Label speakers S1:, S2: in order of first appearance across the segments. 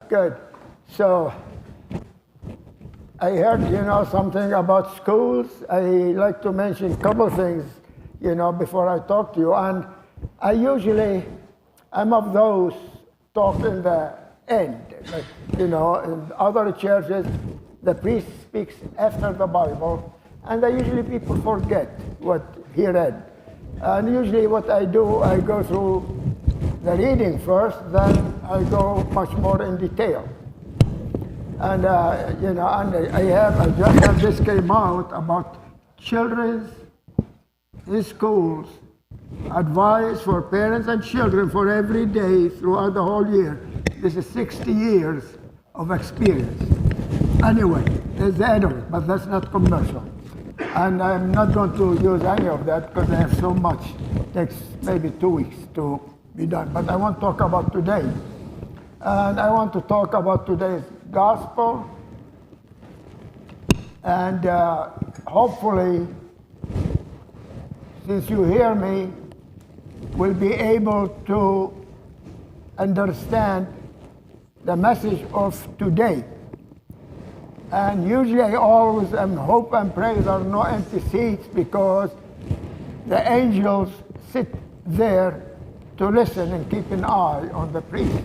S1: good. So I heard, something about schools. I like to mention a couple things, before I talk to you. And I'm of those talk in the end. Like, in other churches, the priest speaks after the Bible, and usually people forget what he read. And usually what I do, I go through the reading first, then I go much more in detail. And, I just have this came out about children's in schools, advice for parents and children for every day throughout the whole year. This is 60 years of experience. Anyway, there's the end of it, but that's not commercial. And I'm not going to use any of that because I have so much. It takes maybe 2 weeks to be done. But I want to talk about today. And I want to talk about today's gospel. And hopefully, since you hear me, will be able to understand the message of today. And usually I always hope and pray there are no empty seats because the angels sit there to listen and keep an eye on the priest.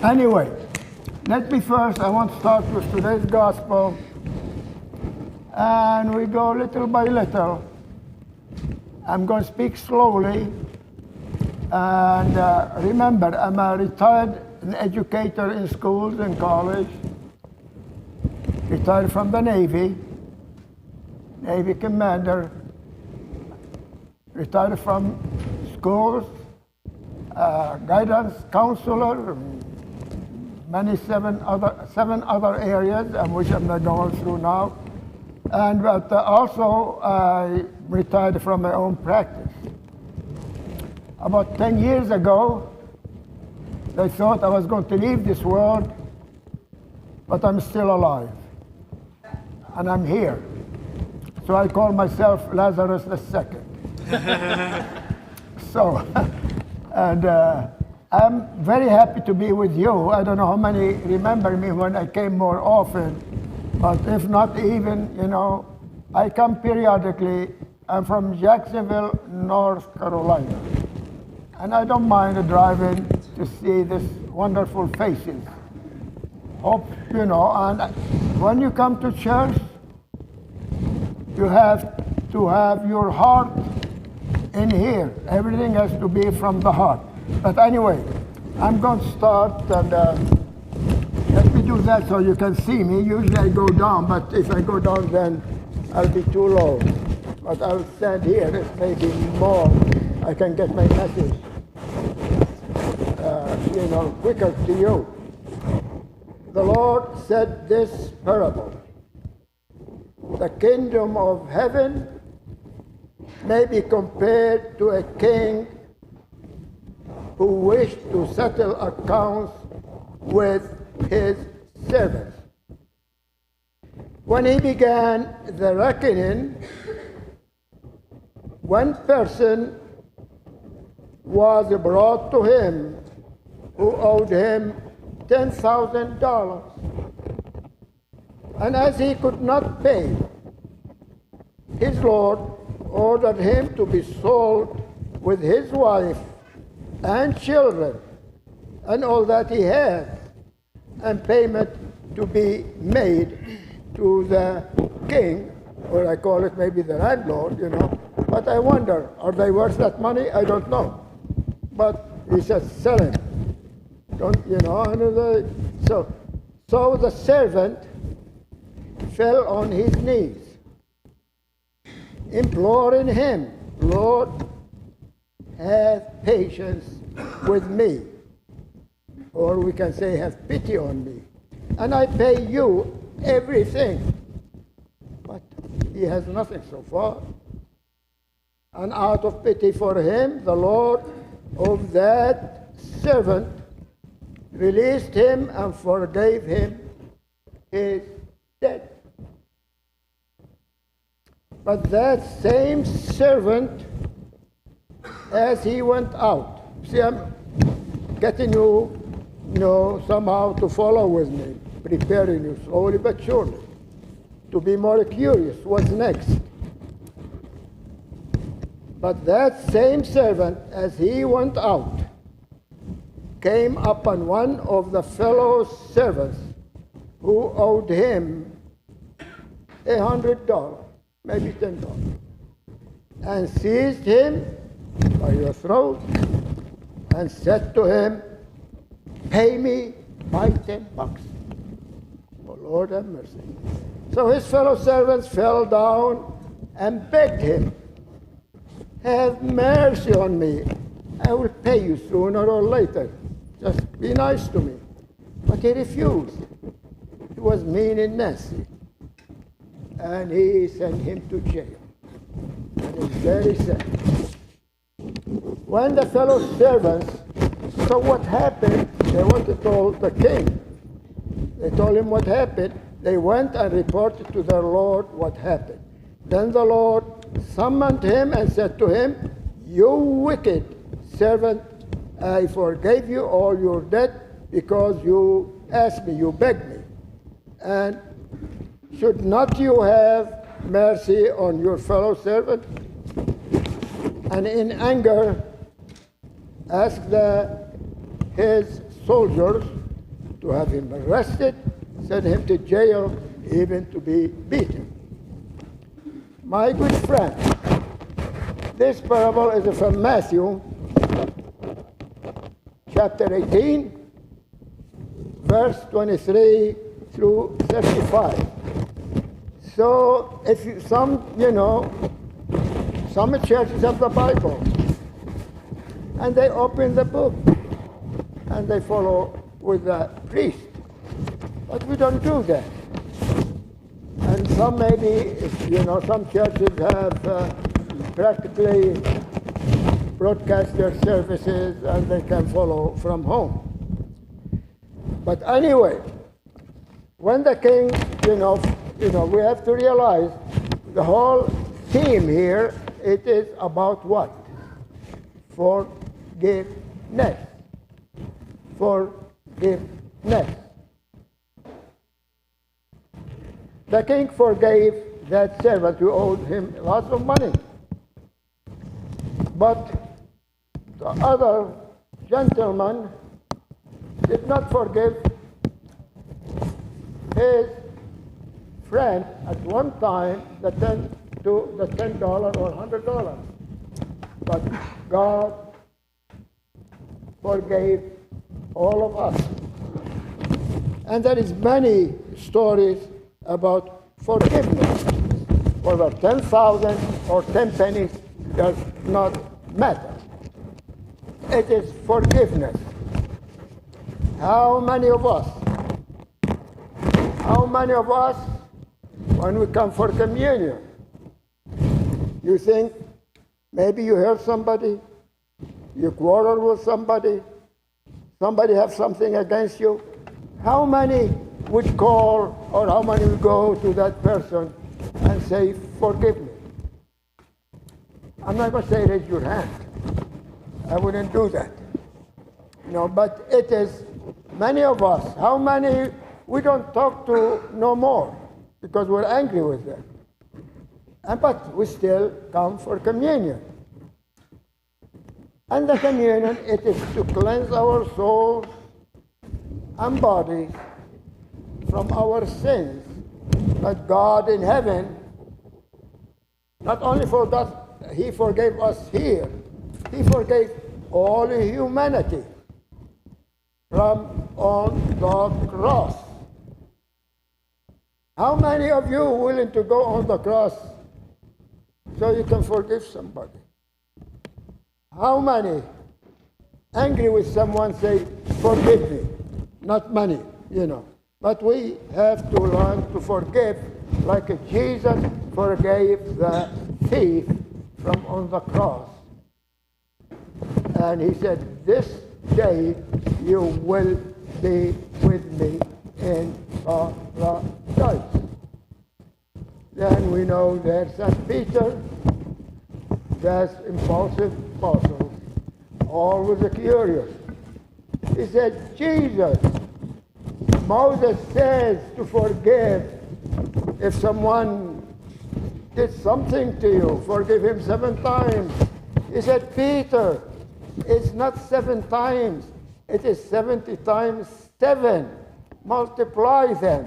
S1: Anyway, I want to start with today's gospel. And we go little by little. I'm going to speak slowly. And remember, I'm a retired educator in schools and college. Retired from the Navy commander, retired from schools, guidance counselor, seven other areas, which I'm not going through now. But also I retired from my own practice. About 10 years ago, I thought I was going to leave this world, but I'm still alive. And I'm here. So I call myself Lazarus II. I'm very happy to be with you. I don't know how many remember me when I came more often, but if not even, I come periodically. I'm from Jacksonville, North Carolina. And I don't mind driving to see these wonderful faces. Hope, and when you come to church, you have to have your heart in here. Everything has to be from the heart. But anyway, I'm going to start, and let me do that so you can see me. Usually I go down, but if I go down, then I'll be too low. But I'll stand here. It's maybe more. I can get my message, quicker to you. The Lord said this parable. The kingdom of heaven may be compared to a king who wished to settle accounts with his servants. When he began the reckoning, one person was brought to him who owed him $10,000. And as he could not pay, his Lord ordered him to be sold with his wife and children and all that he had, and payment to be made to the king, or I call it maybe the landlord, But I wonder, are they worth that money? I don't know. But he said, sell him. So the servant fell on his knees, imploring him, Lord, have patience with me. Or we can say, have pity on me. And I pay you everything. But he has nothing so far. And out of pity for him, the Lord of that servant released him and forgave him his debt. But that same servant, as he went out, see, I'm getting you somehow to follow with me, preparing you slowly but surely, to be more curious what's next. But that same servant, as he went out, came upon one of the fellow servants who owed him $100, maybe $10, and seized him by the throat and said to him, "Pay me my $10. Oh, Lord have mercy. So his fellow servants fell down and begged him, "Have mercy on me. I will pay you sooner or later. Just be nice to me." But he refused. He was mean and nasty. And he sent him to jail. And it's very sad. When the fellow servants saw what happened, they went to tell the king. They told him what happened. They went and reported to their Lord what happened. Then the Lord summoned him and said to him, "You wicked servant, I forgave you all your debt because you asked me, you begged me. And should not you have mercy on your fellow servant?" And in anger asked his soldiers to have him arrested, send him to jail, even to be beaten. My good friend, this parable is from Matthew, chapter 18, verse 23 through 35. So if you, some churches have the Bible, and they open the book, and they follow with the priest. But we don't do that. And some maybe, some churches have practically broadcast their services and they can follow from home. But anyway, when the king, we have to realize the whole theme here, it is about what? Forgiveness. Forgiveness. The king forgave that servant who owed him lots of money. But the other gentleman did not forgive his friend at one time the $10 or $100. But God forgave all of us. And there is many stories about forgiveness. Whether 10,000 or 10 pennies does not matter. It is forgiveness. How many of us, when we come for communion, you think maybe you hurt somebody, you quarrel with somebody have something against you? How many would call, or how many would go to that person and say, "Forgive me"? I'm not going to say raise your hand. I wouldn't do that. But it is many of us. How many we don't talk to no more because we're angry with them. But we still come for communion. And the communion, it is to cleanse our souls and bodies from our sins, that God in heaven, not only He forgave us here, He forgave all humanity from on the cross. How many of you are willing to go on the cross so you can forgive somebody? How many angry with someone say, "Forgive me"? Not many, But we have to learn to forgive like Jesus forgave the thief from on the cross. And he said, "This day you will be with me in paradise." Then we know that St. Peter, that's impulsive apostle, always curious. He said, Jesus, Moses says to forgive. If someone did something to you, forgive him 7 times. He said, Peter, it's not 7 times. It is 70 times 7. Multiply them.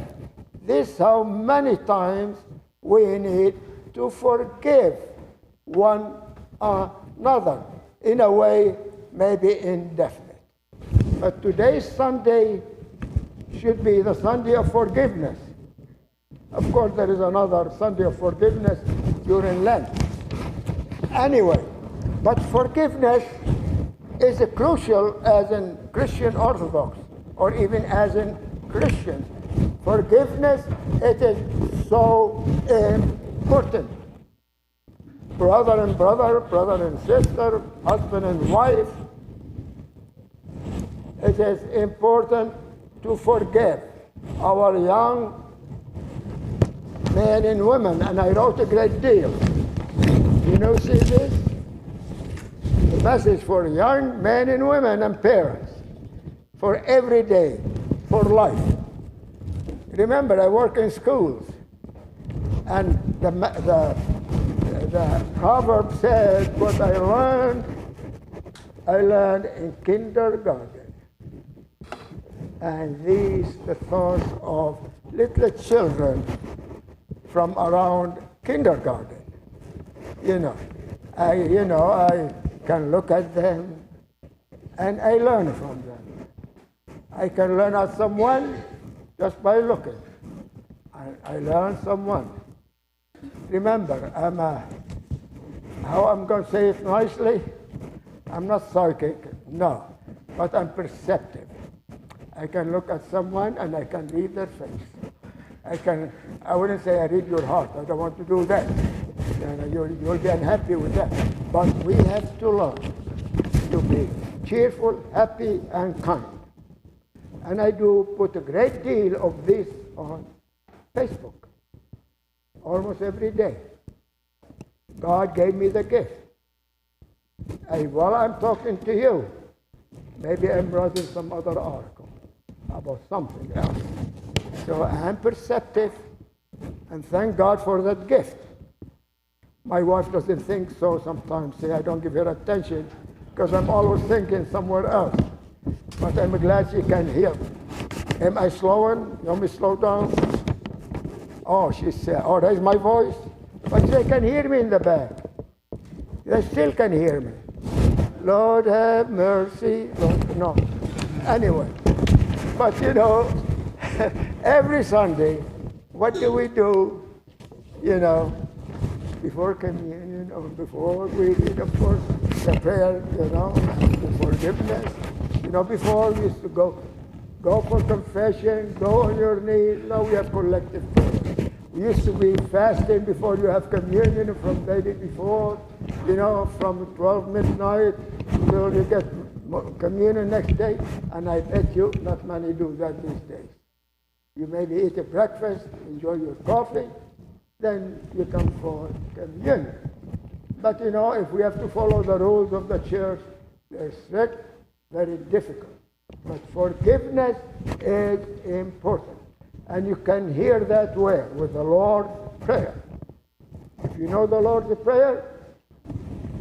S1: This how many times we need to forgive one another. In a way, maybe indefinite. But today's Sunday should be the Sunday of forgiveness. Of course, there is another Sunday of forgiveness during Lent. Anyway, but forgiveness is crucial as in Christian Orthodox, or even as in Christians. Forgiveness, it is so important. Brother and brother, brother and sister, husband and wife, it is important to forgive our young men and women, and I wrote a great deal. You see this? The message for young men and women and parents, for every day, for life. Remember, I work in schools, and the proverb says, what I learned in kindergarten. And these the thoughts of little children from around kindergarten. I can look at them and I learn from them. I can learn at someone just by looking. I learn someone. Remember, how I'm going to say it nicely? I'm not psychic, no, but I'm perceptive. I can look at someone and I can read their face. I wouldn't say I read your heart. I don't want to do that. You'll be unhappy with that. But we have to learn to be cheerful, happy, and kind. And I do put a great deal of this on Facebook, almost every day. God gave me the gift. While I'm talking to you, maybe I'm writing some other article about something else. So I'm perceptive, and thank God for that gift. My wife doesn't think so sometimes. Say I don't give her attention because I'm always thinking somewhere else. But I'm glad she can hear me. Am I slowing? You want me to slow down? Oh, she said, oh, that's my voice? But they can hear me in the back. They still can hear me. Lord have mercy. Lord, no. Anyway, but every Sunday, what do we do, before communion or before we read, of course, the prayer, the forgiveness. Before we used to go for confession, go on your knees. Now we have collective prayer. We used to be fasting before you have communion from the day before, from 12 midnight till you get communion next day. And I bet you not many do that these days. You maybe eat a breakfast, enjoy your coffee, then you come for communion. But if we have to follow the rules of the church, they're strict, very difficult. But forgiveness is important. And you can hear that where? With the Lord's Prayer. If you know the Lord's Prayer,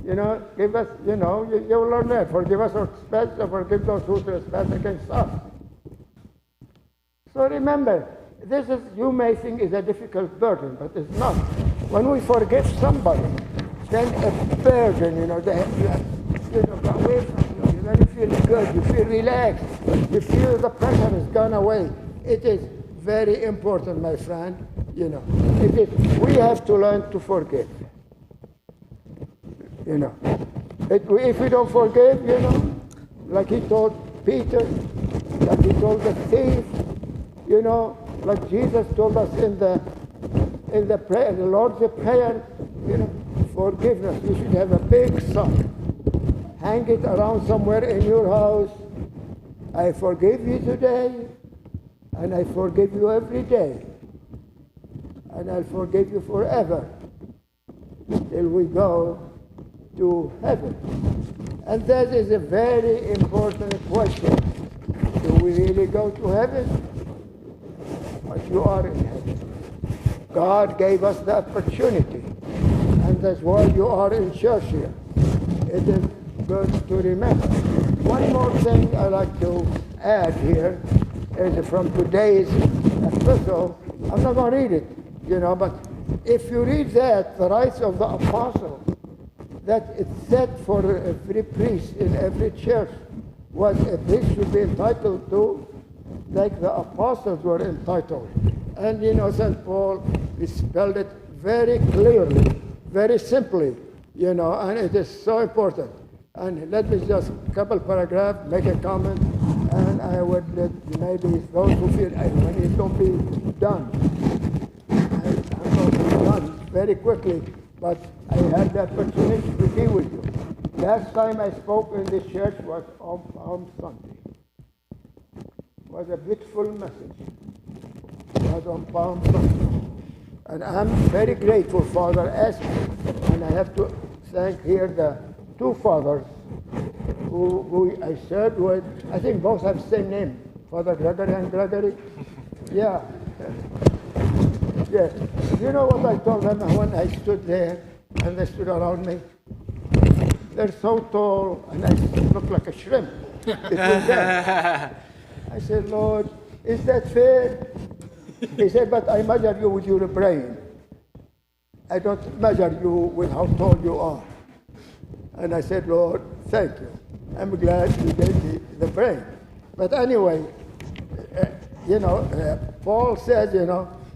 S1: give us, you'll learn that. Forgive us our trespasses, or forgive those who trespass against us. So remember, you may think is a difficult burden, but it's not. When we forgive somebody, then a burden, they have go away from you. Then you feel good, you feel relaxed, you feel the pressure has gone away. It is very important, my friend. We have to learn to forgive. If we don't forgive, like he told Peter, like he told the thief, like Jesus told us in the prayer, the Lord's Prayer, forgiveness. You should have a big sign. Hang it around somewhere in your house. I forgive you today, and I forgive you every day, and I'll forgive you forever till we go to heaven. And that is a very important question. we really go to heaven? But you are in heaven. God gave us the opportunity. And that's why you are in church here. It is good to remember. One more thing I like to add here is from today's epistle. I'm not going to read it, but if you read that, the rights of the apostle, that it's set for every priest in every church, what a priest should be entitled to, like the apostles were entitled. And St. Paul, he spelled it very clearly, very simply, and it is so important. And let me just, a couple paragraphs, make a comment, and I would let maybe those who feel, when it don't be done. I'm going to be done very quickly, but I had the opportunity to be with you. Last time I spoke in this church was on Palm Sunday. It was a beautiful message. It was on Palm Sunday. And I'm very grateful, Father asked me, and I have to thank here the two fathers who I served with. I think both have the same name, Father Gregory and Gregory. Yeah. Yeah. You know what I told them when I stood there and they stood around me? They're so tall and I look like a shrimp between them. I said, Lord, is that fair? He said, but I measure you with your brain. I don't measure you with how tall you are. And I said, Lord, thank you. I'm glad you gave me the brain. But anyway, Paul says,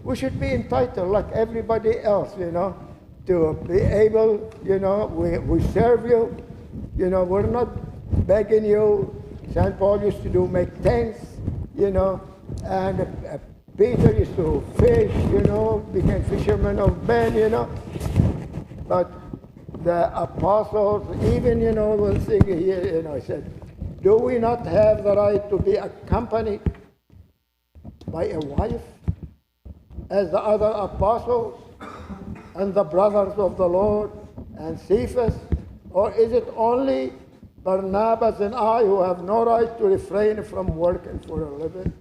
S1: we should be entitled like everybody else, to be able, we serve you. We're not begging you. St. Paul used to make thanks, and Peter used to fish, became fishermen of men, But the apostles, even, one thing here, I said, do we not have the right to be accompanied by a wife as the other apostles and the brothers of the Lord and Cephas? Or is it only Barnabas and I who have no right to refrain from working for a living?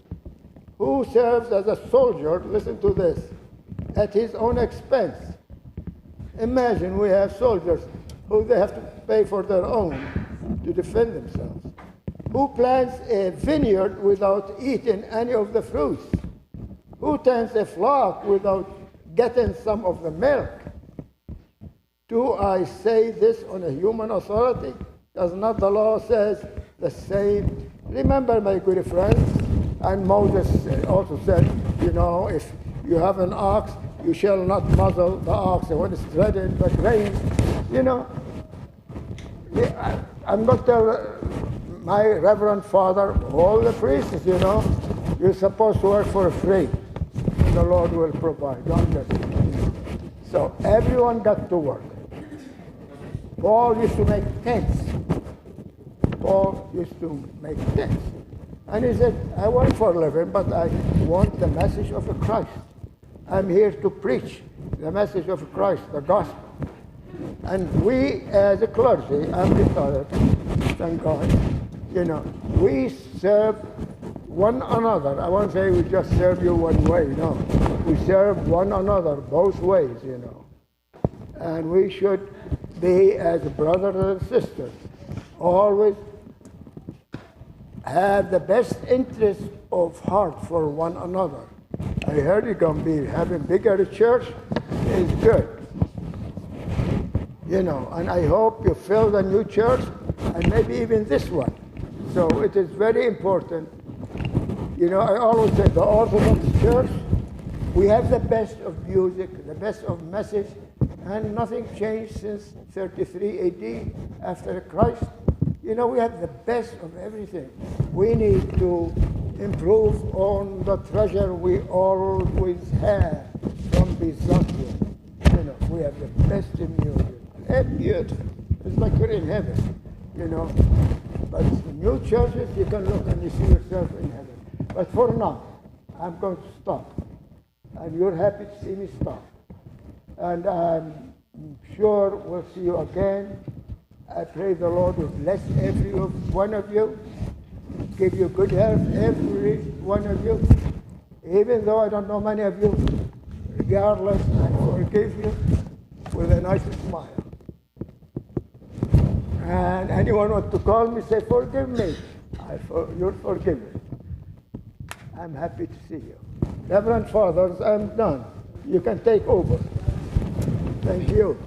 S1: Who serves as a soldier, listen to this, at his own expense? Imagine we have soldiers who they have to pay for their own to defend themselves. Who plants a vineyard without eating any of the fruits? Who tends a flock without getting some of the milk? Do I say this on a human authority? Does not the law says the same? Remember, my good friends, and Moses also said, if you have an ox, you shall not muzzle the ox when it's treading the grain. I'm going to tell my reverend father, all the priests, you're supposed to work for free. And the Lord will provide. Don't get it. So everyone got to work. Paul used to make tents. Paul used to make tents. And he said, I work for a living, but I want the message of Christ. I'm here to preach the message of Christ, the gospel. And we, as a clergy, I'm retired, thank God, we serve one another. I won't say we just serve you one way, no. We serve one another both ways, And we should be, as brothers and sisters, always have the best interest of heart for one another. I heard you're going to be having bigger church. It's good. And I hope you fill the new church and maybe even this one. So it is very important. I always say the Orthodox Church, we have the best of music, the best of message, and nothing changed since 33 AD after Christ. We have the best of everything. We need to improve on the treasure we always had from Byzantium. We have the best in music. And beautiful. It's like you're in heaven, But the new churches, you can look and you see yourself in heaven. But for now, I'm going to stop. And you're happy to see me stop. And I'm sure we'll see you again. I pray the Lord will bless every one of you. give you good health, every one of you. Even though I don't know many of you, regardless, I forgive you with a nice smile. And anyone want to call me, say, forgive me. You're forgiven. I'm happy to see you. Reverend Fathers, I'm done. You can take over. Thank you.